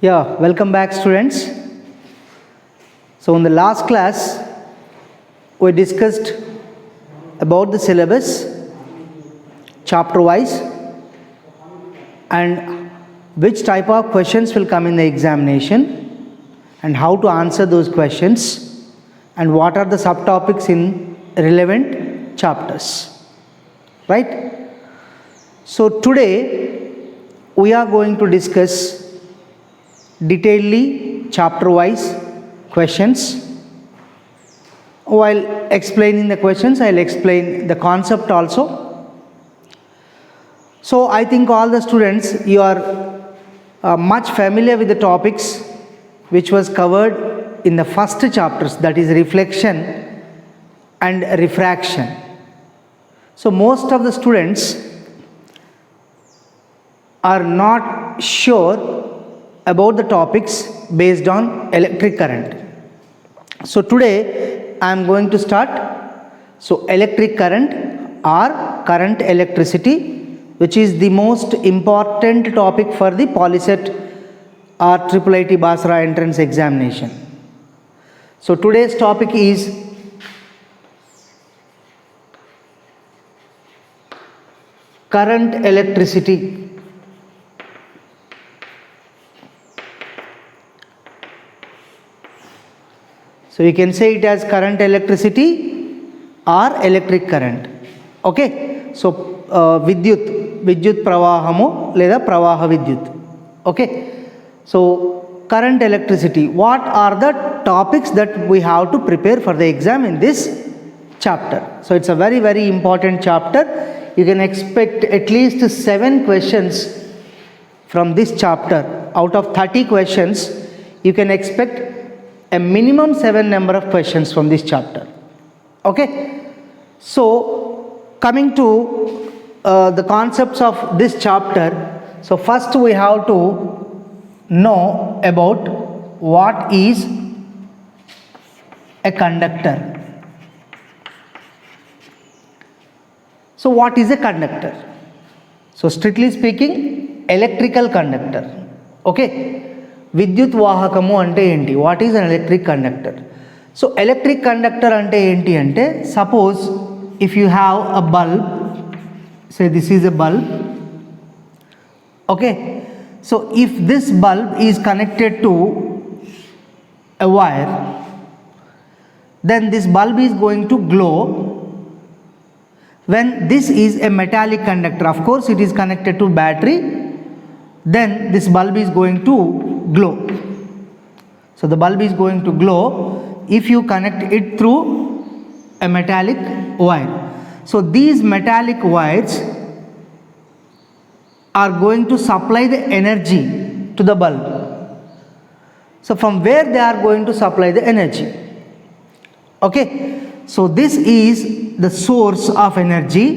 Yeah, welcome back, students. So, in the last class, we discussed about the syllabus, chapter wise, and which type of questions will come in the examination, and how to answer those questions, and what are the subtopics in relevant chapters. Right? So, today we are going to discuss detailedly chapter wise questions. While explaining the questions, I'll explain the concept also. So I think all the students, you are much familiar with the topics which was covered in the first chapters, that is reflection and refraction. So most of the students are not sure about the topics based on electric current. So today I am going to start. So electric current or current electricity, which is the most important topic for the Polyset or IIIT Basra entrance examination. So today's topic is current electricity. So you can say it as current electricity or electric current. Okay. So vidyut pravahamu leda pravaha vidyut. Okay. So current electricity. What are the topics that we have to prepare for the exam in this chapter? So it's a very, very important chapter. You can expect at least 7 questions from this chapter. Out of 30 questions, you can expect a minimum 7 number of questions from this chapter. Okay. So coming to the concepts of this chapter. So first we have to know about what is a conductor. So what is a conductor? So strictly speaking, electrical conductor. Okay. విద్యుత్ వాహకము అంటే ఏంటి? What is an electric conductor? So electric conductor అంటే ఏంటి అంటే, suppose if you have a bulb, say this is a bulb. Okay. So if this bulb is connected to a wire, then this bulb is going to glow when this is a metallic conductor. Of course it is connected to battery, then this bulb is going to glow. So the bulb is going to glow if you connect it through a metallic wire. So these metallic wires are going to supply the energy to the bulb. So from where they are going to supply the energy? Okay. So this is the source of energy.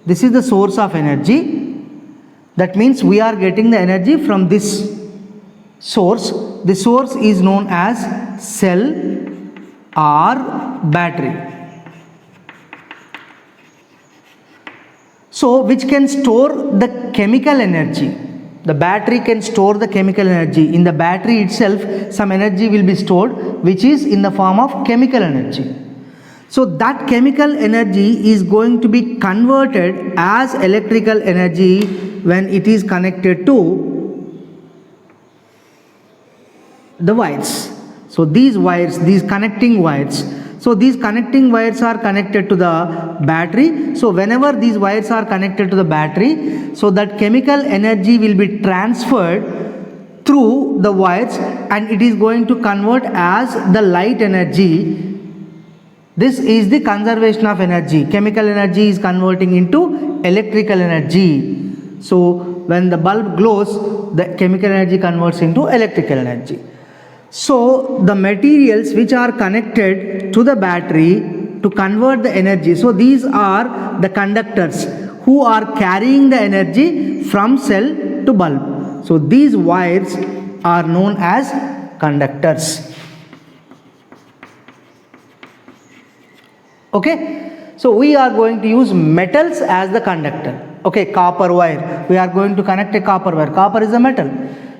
This is the source of energy. That means we are getting the energy from this source. The source is known as cell or battery. So which can store the chemical energy. The battery can store the chemical energy. In the battery itself, some energy will be stored, which is in the form of chemical energy. So that chemical energy is going to be converted as electrical energy when it is connected to the wires. So these wires, these connecting wires, so these connecting wires are connected to the battery. So whenever these wires are connected to the battery, so that chemical energy will be transferred through the wires and it is going to convert as the light energy. This is the conservation of energy. Chemical energy is converting into electrical energy. So when the bulb glows, the chemical energy converts into electrical energy. So the materials which are connected to the battery to convert the energy, so these are the conductors who are carrying the energy from cell to bulb. So these wires are known as conductors. Okay. So we are going to use metals as the conductor. Okay, copper wire. We are going to connect a copper wire. Copper is a metal.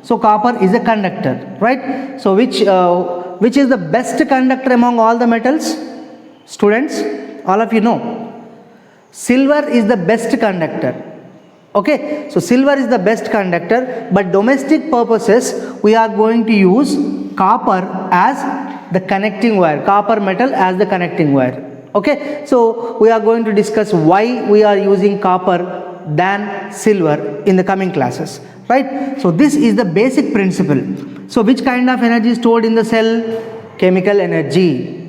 So copper is a conductor, right? So which is the best conductor among all the metals? Students, all of you know. Silver is the best conductor. Okay, so silver is the best conductor, but domestic purposes we are going to use copper as the connecting wire, copper metal as the connecting wire. Okay, so we are going to discuss why we are using copper than silver in the coming classes, right? So this is the basic principle. So which kind of energy is stored in the cell? Chemical energy.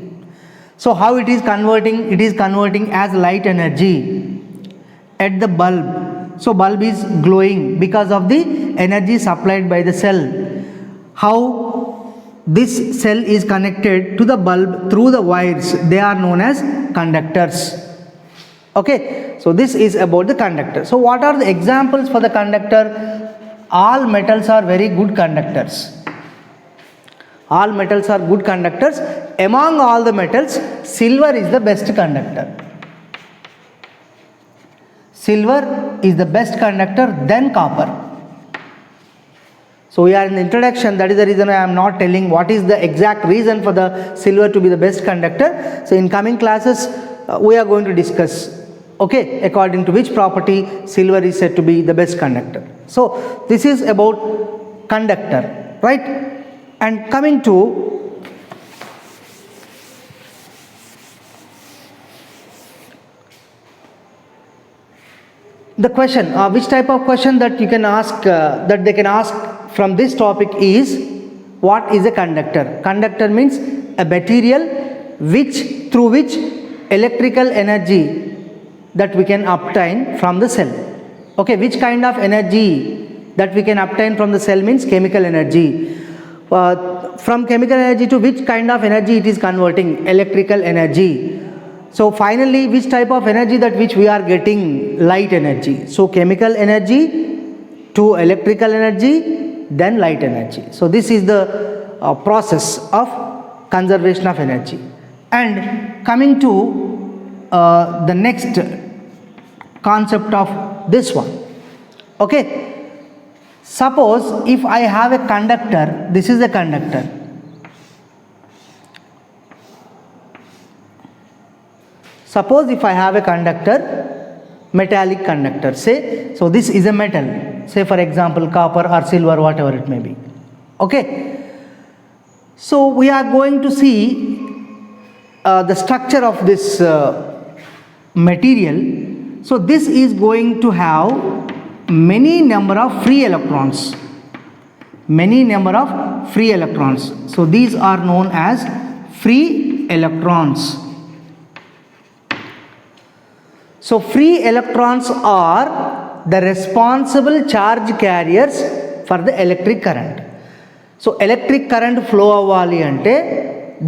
So how it is converting? It is converting as light energy at the bulb. So bulb is glowing because of the energy supplied by the cell. How this cell is connected to the bulb through the wires, they are known as conductors. Okay, so this is about the conductor. So what are the examples for the conductor? All metals are very good conductors. All metals are good conductors. Among all the metals, silver is the best conductor. Silver is the best conductor, then copper. So we are in the introduction, that is the reason I am not telling what is the exact reason for the silver to be the best conductor. So in coming classes, we are going to discuss, okay, according to which property silver is said to be the best conductor. So this is about conductor, right? And coming to the question, which type of question that you can ask, that they can ask from this topic is, what is a conductor? Conductor means a material through which electrical energy that we can obtain from the cell. Okay, which kind of energy that we can obtain from the cell means chemical energy. From chemical energy to which kind of energy it is converting? Electrical energy. So finally, which type of energy that which we are getting? Light energy. So chemical energy to electrical energy, then light energy. So this is the process of conservation of energy. And coming to the next concept of this one. Okay. Suppose if I have a conductor, this is a conductor. Suppose if I have a conductor, metallic conductor, say, so this is a metal, say for example copper or silver, whatever it may be. Okay. So we are going to see the structure of this material. So this is going to have many number of free electrons. Many number of free electrons. So these are known as free electrons. So free electrons are the responsible charge carriers for the electric current. So electric current flow avvali ante,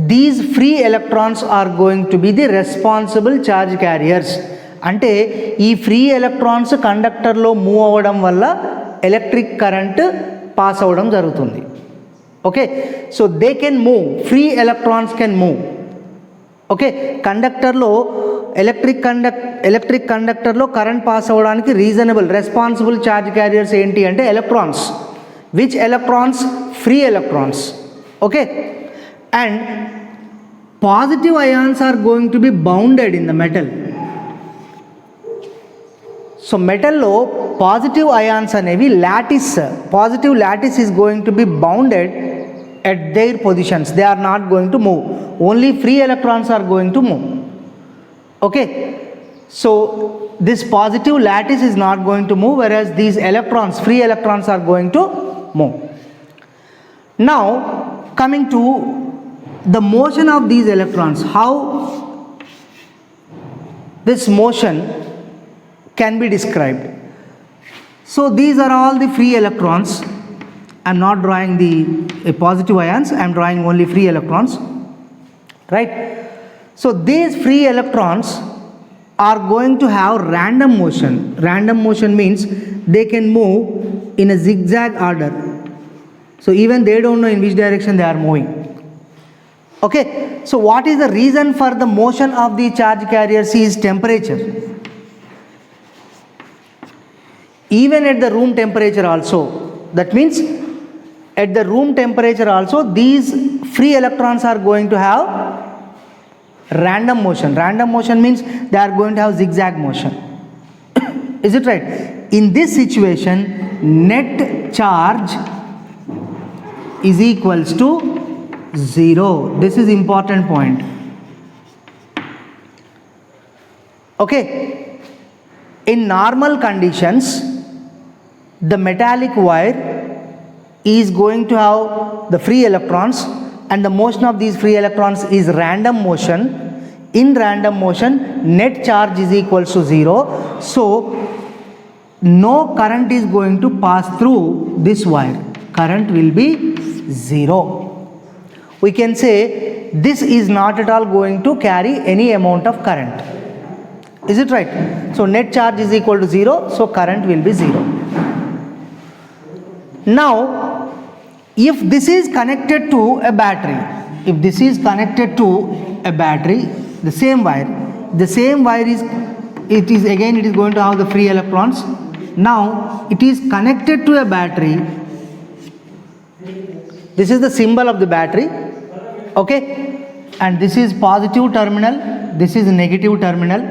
these free electrons are going to be the responsible charge carriers. అంటే ఈ free electrons కండక్టర్లో move అవ్వడం వల్ల electric current pass అవ్వడం జరుగుతుంది. Okay, so they can move, free electrons can move. Okay, కండక్టర్లో electric కండక్టర్లో current pass అవ్వడానికి reasonable responsible charge carriers ఏంటి అంటే electrons. Which electrons? Free electrons. Okay, and positive ions are going to be bounded in the metal. So మెటల్లో positive ions అనేవి lattice, positive lattice is going to be bounded at their positions. They are not going to move. Only free electrons are going to move. Okay, so this positive lattice is not going to move, whereas these electrons, free electrons, are going to move. Now coming to the motion of these electrons, how this motion can be described. So these are all the free electrons. I am not drawing the positive ions, I am drawing only free electrons, right? So these free electrons are going to have random motion. Random motion means they can move in a zigzag order. So even they don't know in which direction they are moving. Okay, so what is the reason for the motion of the charge carriers is temperature. Even at the room temperature also, that means at the room temperature also these free electrons are going to have random motion. Random motion means they are going to have zigzag motion. Is it right? In this situation, net charge is equals to 0. This is important point. Okay. In normal conditions, the metallic wire is going to have the free electrons, and the motion of these free electrons is random motion. In random motion, net charge is equals to 0. So no current is going to pass through this wire. Current will be 0. We can say this is not at all going to carry any amount of current. Is it right? So net charge is equal to 0, so current will be 0. Now if this is connected to a battery, if this is connected to a battery, the same wire is, it is going to have the free electrons. Now it is connected to a battery. This is the symbol of the battery, okay, and this is positive terminal, this is negative terminal.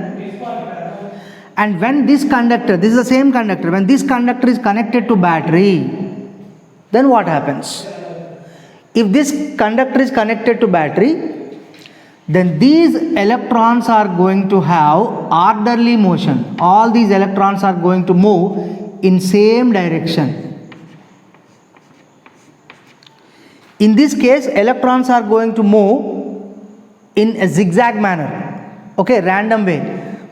And when this conductor, this is the same conductor, when this conductor is connected to battery, then what happens? If this conductor is connected to battery, then these electrons are going to have orderly motion. All these electrons are going to move in same direction. In this case, electrons are going to move in a zigzag manner, okay, random way.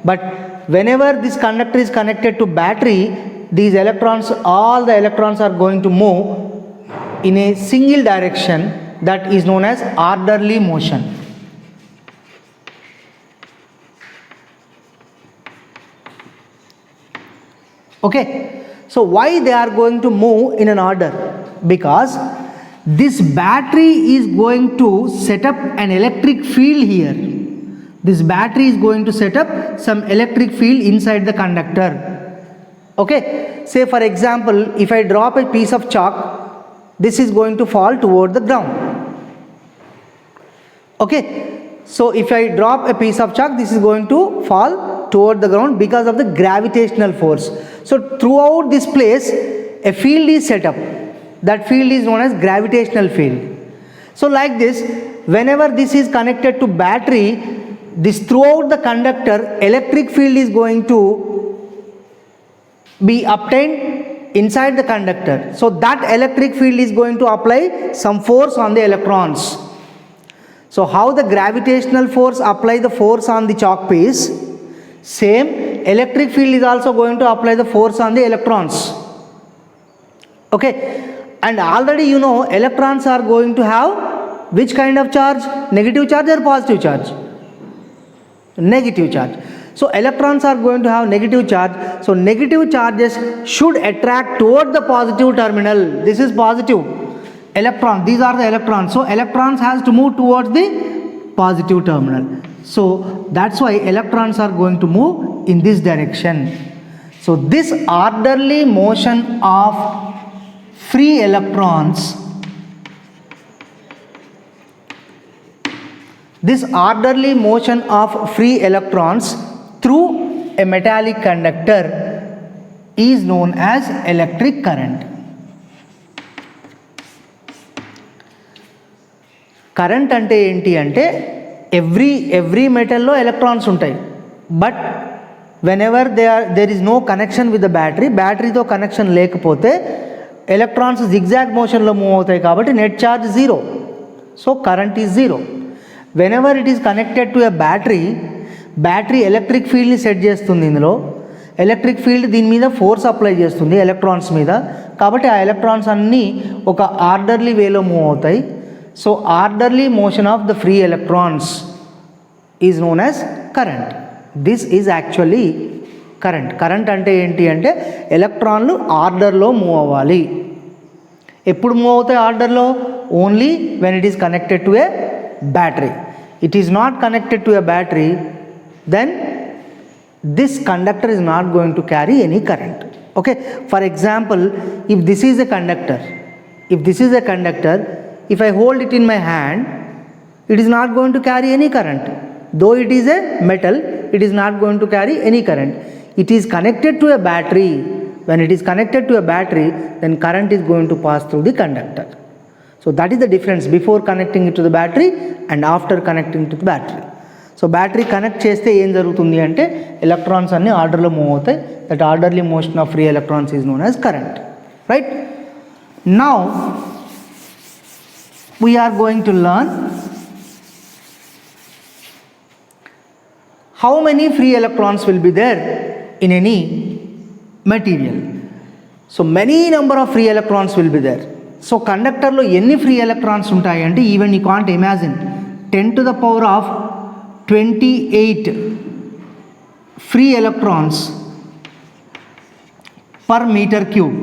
But whenever this conductor is connected to battery, these electrons, all the electrons are going to move in a single direction, that is known as orderly motion. Okay, so why they are going to move in an order? Because this battery is going to set up an electric field here. This battery is going to set up some electric field inside the conductor. Okay, say for example, if I drop a piece of chalk, this is going to fall toward the ground. Okay, so if I drop a piece of chalk, this is going to fall toward the ground because of the gravitational force. So throughout this place a field is set up. That field is known as gravitational field. So like this, whenever this is connected to battery, this throughout the conductor electric field is going to be obtained inside the conductor. So that electric field is going to apply some force on the electrons. So how the gravitational force apply the force on the chalk piece, same electric field is also going to apply the force on the electrons. Okay, and already you know electrons are going to have which kind of charge? Negative charge or positive charge? Negative charge. So electrons are going to have negative charge. So negative charges should attract toward the positive terminal. This is positive electron, these are the electrons. So electrons has to move towards the positive terminal. So that's why electrons are going to move in this direction. So this orderly motion of free electrons, through a metallic conductor is known as electric current. Current అంటే ఏంటి అంటే every మెటల్లో electrons ఉంటాయి, but whenever there is no connection with the బ్యాటరీతో connection లేకపోతే electrons zigzag మోషన్లో move అవుతాయి కాబట్టి net charge 0. So current is 0. Whenever it is connected to a battery electric ఫీల్డ్ని సెట్ చేస్తుంది. ఇందులో ఎలక్ట్రిక్ ఫీల్డ్ దీని మీద ఫోర్స్ అప్లై చేస్తుంది ఎలక్ట్రాన్స్ మీద, కాబట్టి ఆ ఎలక్ట్రాన్స్ అన్నీ ఒక ఆర్డర్లీ వేలో మూవ్ అవుతాయి. So orderly motion of the free electrons is known as current. This is actually current. Current అంటే ఏంటి అంటే ఎలక్ట్రాన్లు ఆర్డర్లో మూవ్ అవ్వాలి. ఎప్పుడు మూవ్ అవుతాయి ఆర్డర్లో? Only when it is connected to A battery. It is not connected to A battery, then this conductor is not going to carry any current. Okay, for example, if this is a conductor, if this is a conductor, if I hold it in my hand, it is not going to carry any current. Though it is a metal, it is not going to carry any current. It is connected to a battery. When it is connected to a battery, then current is going to pass through the conductor. So that is the difference before connecting it to the battery and after connecting to the battery. So battery connect చేస్తే ఏం జరుగుతుంది అంటే electrons అన్ని ఆర్డర్లో move అవుతాయి. That orderly motion of free electrons is known as current, right? Now we are going to learn how many free electrons will be there in any material. So many number of free electrons will be there. So కండక్టర్లో ఎన్ని free electrons ఉంటాయి అంటే even you can't imagine 10 to the power of 28 free electrons per meter cube.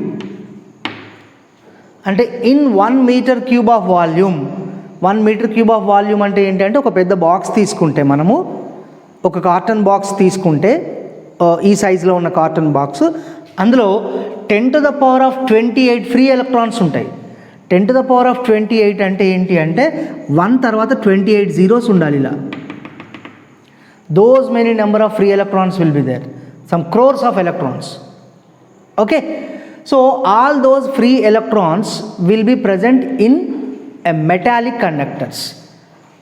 అంటే in 1 metre cube of volume, 1 metre cube of volume అంటే ఏంటంటే ఒక పెద్ద box తీసుకుంటే, మనము ఒక కార్టన్ బాక్స్ తీసుకుంటే ఈ సైజులో ఉన్న కార్టన్ బాక్స్, అందులో 10 to the power of 28 free electrons ఉంటాయి. 10 to the power of 28 అంటే ఏంటి అంటే 1 తర్వాత 28 zeros ఉండాలి ఇలా. Those many number of free electrons will be there, some crores of electrons. Okay, so all those free electrons will be present in a metallic conductors.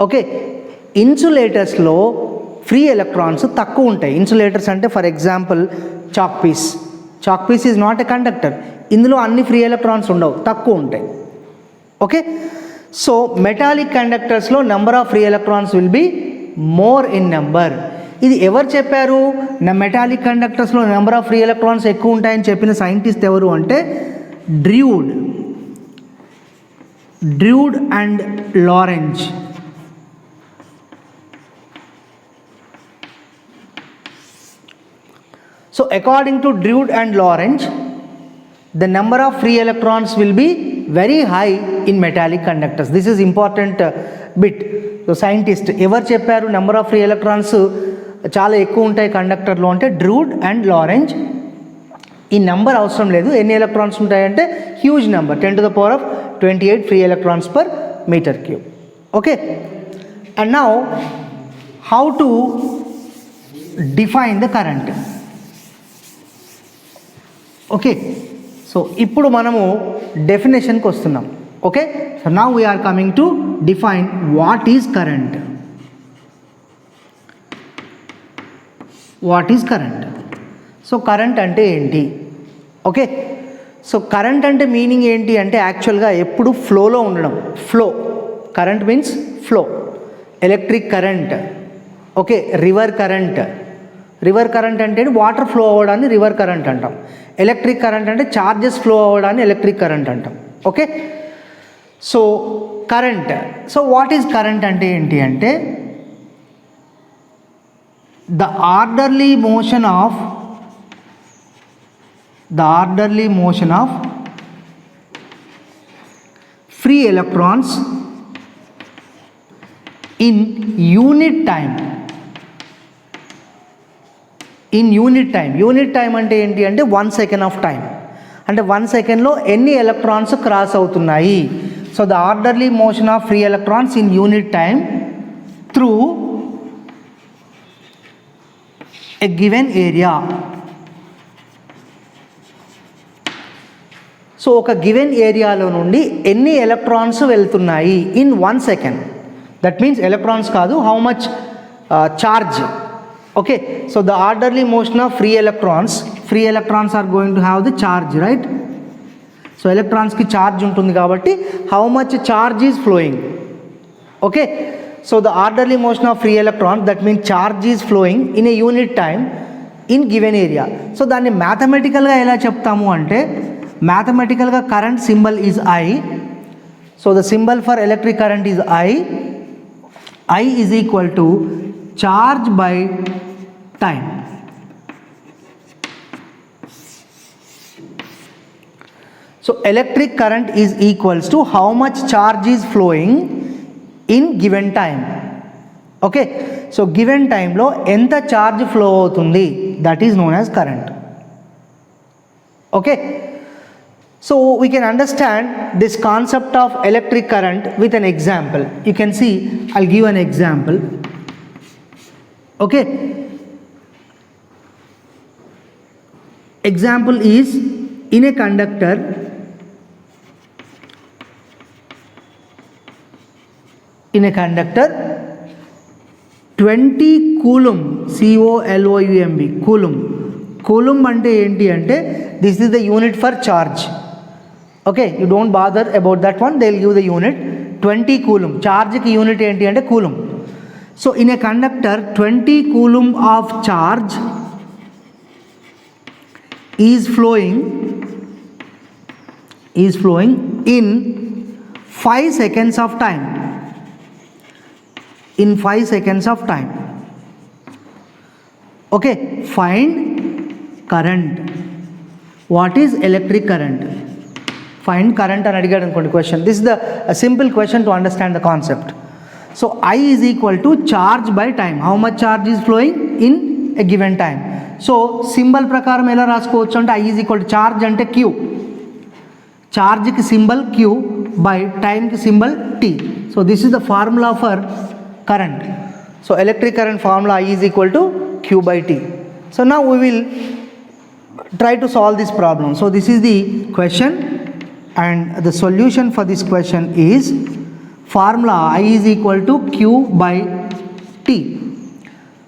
Okay, insulators లో free electrons తక్కువ ఉంటాయి. Insulators అంటే for example chalk piece is not a conductor. ఇందులో అన్ని free electrons ఉండవు, తక్కువ ఉంటాయి. Okay, so metallic కండక్టర్స్లో number of free electrons will be more in number. ఇది ఎవరు చెప్పారు? నా మెటాలిక్ కండక్టర్స్లో నెంబర్ ఆఫ్ ఫ్రీ ఎలక్ట్రాన్స్ ఎక్కువ ఉంటాయని చెప్పిన సైంటిస్ట్ ఎవరు అంటే Drude and Lorentz. So according to Drude and Lorentz, the number of free electrons will be very high in metallic conductors. This is important bit. So scientist ever చెప్పారు number of free electrons చాలా ఎక్కువ ఉంటాయి కండక్టర్లో అంటే Drude and Lorenz. ఈ number అవసరం లేదు, ఎన్ని electrons ఉంటాయంటే huge number, 10 to the power of 28 free electrons per meter cube. Okay, and now how to define the current. Okay, so ఇప్పుడు మనము డెఫినేషన్కి వస్తున్నాం. Okay, so now we are coming to define what is current. So current అంటే ఏంటి? Okay, so current అంటే meaning ఏంటి అంటే యాక్చువల్గా ఎప్పుడు ఫ్లోలో ఉండడం. Current means flow. Electric current, okay, river current అంటే వాటర్ ఫ్లో అవ్వడాన్ని రివర్ కరెంట్ అంటాం. ఎలక్ట్రిక్ కరెంట్ అంటే చార్జెస్ ఫ్లో అవ్వడాన్ని ఎలక్ట్రిక్ కరెంట్ అంటాం. Okay, so current. So what is current అంటే ఏంటి అంటే the orderly motion of free electrons in unit time. Unit time అంటే ఏంటి అంటే 1 second ఆఫ్ టైం. అంటే 1 secondలో ఎన్ని ఎలక్ట్రాన్స్ క్రాస్ అవుతున్నాయి. So the orderly motion of free electrons in unit time through a given area. So ఒక given ఏరియాలో నుండి ఎన్ని ఎలక్ట్రాన్స్ వెళ్తున్నాయి in 1 second. That means electrons కాదు, how much charge. Okay, so the orderly motion of free electrons are going to have the charge, right? So electrons ki charge untundi kabatti how much charge is flowing. Okay, so the orderly motion of free electrons, that means charge is flowing in a unit time in given area. So danni mathematical ga ela cheptamu ante mathematical ga current symbol is I. So the symbol for electric current is I is equal to charge by time. So electric current is equals to how much charge is flowing in given time. Okay, so given time lo enta charge flow avutundi, that is known as current. Okay, So we can understand this concept of electric current with an example. You can see, I'll give an example. Okay. Example is, in a conductor, 20 coulomb, COLOUMB, coulomb. Coulomb ante enti ante, this is the unit for charge. Okay, you don't bother about that one, they'll give the unit. 20 coulomb, charge ki unit enti ante coulomb. So in a conductor, 20 coulomb of charge is flowing in 5 seconds of time. In 5 seconds of time. Okay, find current. What is electric current? Find current and adigadu anukondi question. This is a simple question to understand the concept. So I is equal to charge by time. How much charge is flowing in a given time? So symbol prakaram ela raskovachu ante I is equal to charge ante Q. Charge ki symbol Q by time ki symbol T. So this is the formula for current. So electric current formula I is equal to Q by T. So now we will try to solve this problem. So this is the question, and the solution for this question is formula I is equal to Q by T.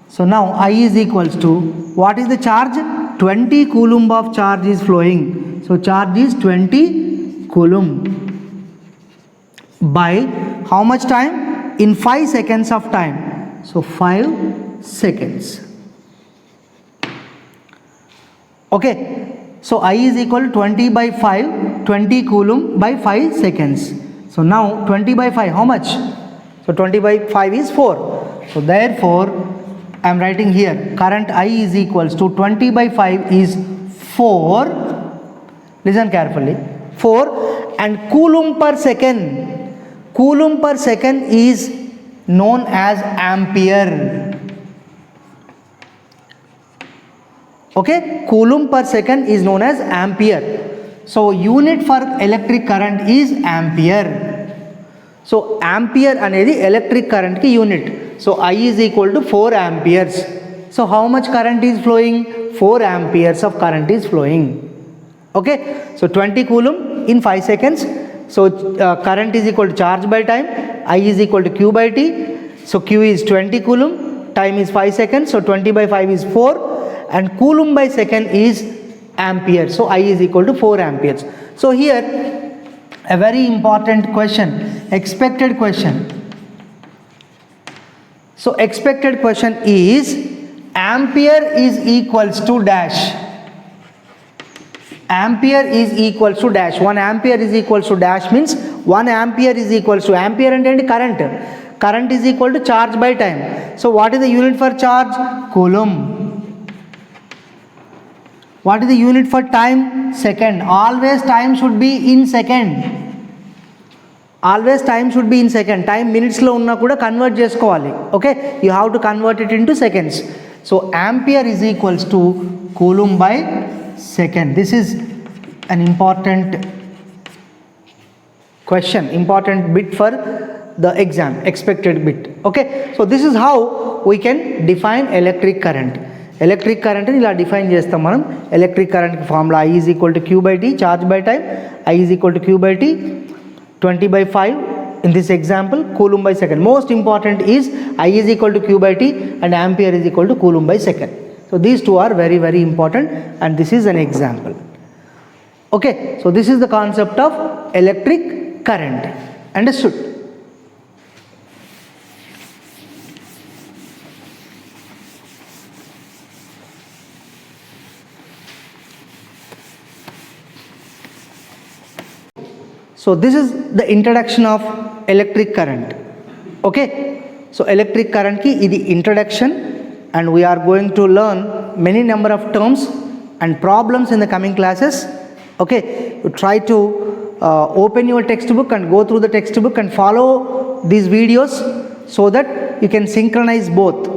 So now I is equals to, what is the charge? 20 coulomb of charge is flowing. So charge is 20 coulomb by how much time? In 5 seconds of time. So 5 seconds. Okay. So I is equal to 20 by 5, 20 coulomb by 5 seconds. So now 20 by 5, how much? So 20 by 5 is 4. So therefore, I am writing here, current I is equals to 20 by 5 is 4. Listen carefully. 4, and coulomb per second. Coulomb per second is known as ampere. Okay, coulomb per second is known as ampere. So unit for electric current is ampere. So ampere anedi electric current ki unit. So I is equal to 4 amperes. So how much current is flowing? 4 amperes of current is flowing. Okay, so 20 coulomb in 5 seconds. So current is equal to charge by time. I is equal to Q by T. So Q is 20 coulomb. Time is 5 seconds. So 20 by 5 is 4. And coulomb by second is ampere. So I is equal to 4 amperes. So here a very important question. Expected question. So expected question is ampere is equals to dash. Ampere is equals to dash. 1 ampere is equals to dash means 1 ampere is equals to, ampere and current. Current is equal to charge by time. So what is the unit for charge? Coulomb. What is the unit for time? Second. Always time should be in second. Always time should be in second. Time minutes lo unna kuda convert chesukovali. Okay, you have to convert it into seconds. So ampere is equals to coulomb by second. This is an important question, important bit for the exam, expected bit. Okay, so this is how we can define electric current. Electric current ni ila define chestam manam. Electric current formula I is equal to Q by T, charge by time. I is equal to Q by T, 20 by 5 in this example, coulomb by second. Most important is I is equal to Q by T and ampere is equal to coulomb by second. So these two are very, very important, and this is an example. Okay, so this is the concept of electric current. Understood? So this is the introduction of electric current. Okay, so electric current ki idi introduction, and we are going to learn many number of terms and problems in the coming classes. Okay, you try to open your textbook and go through the textbook and follow these videos so that you can synchronize both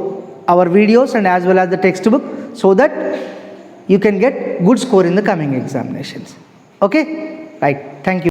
our videos and as well as the textbook, so that you can get good score in the coming examinations. Okay. Right, thank you.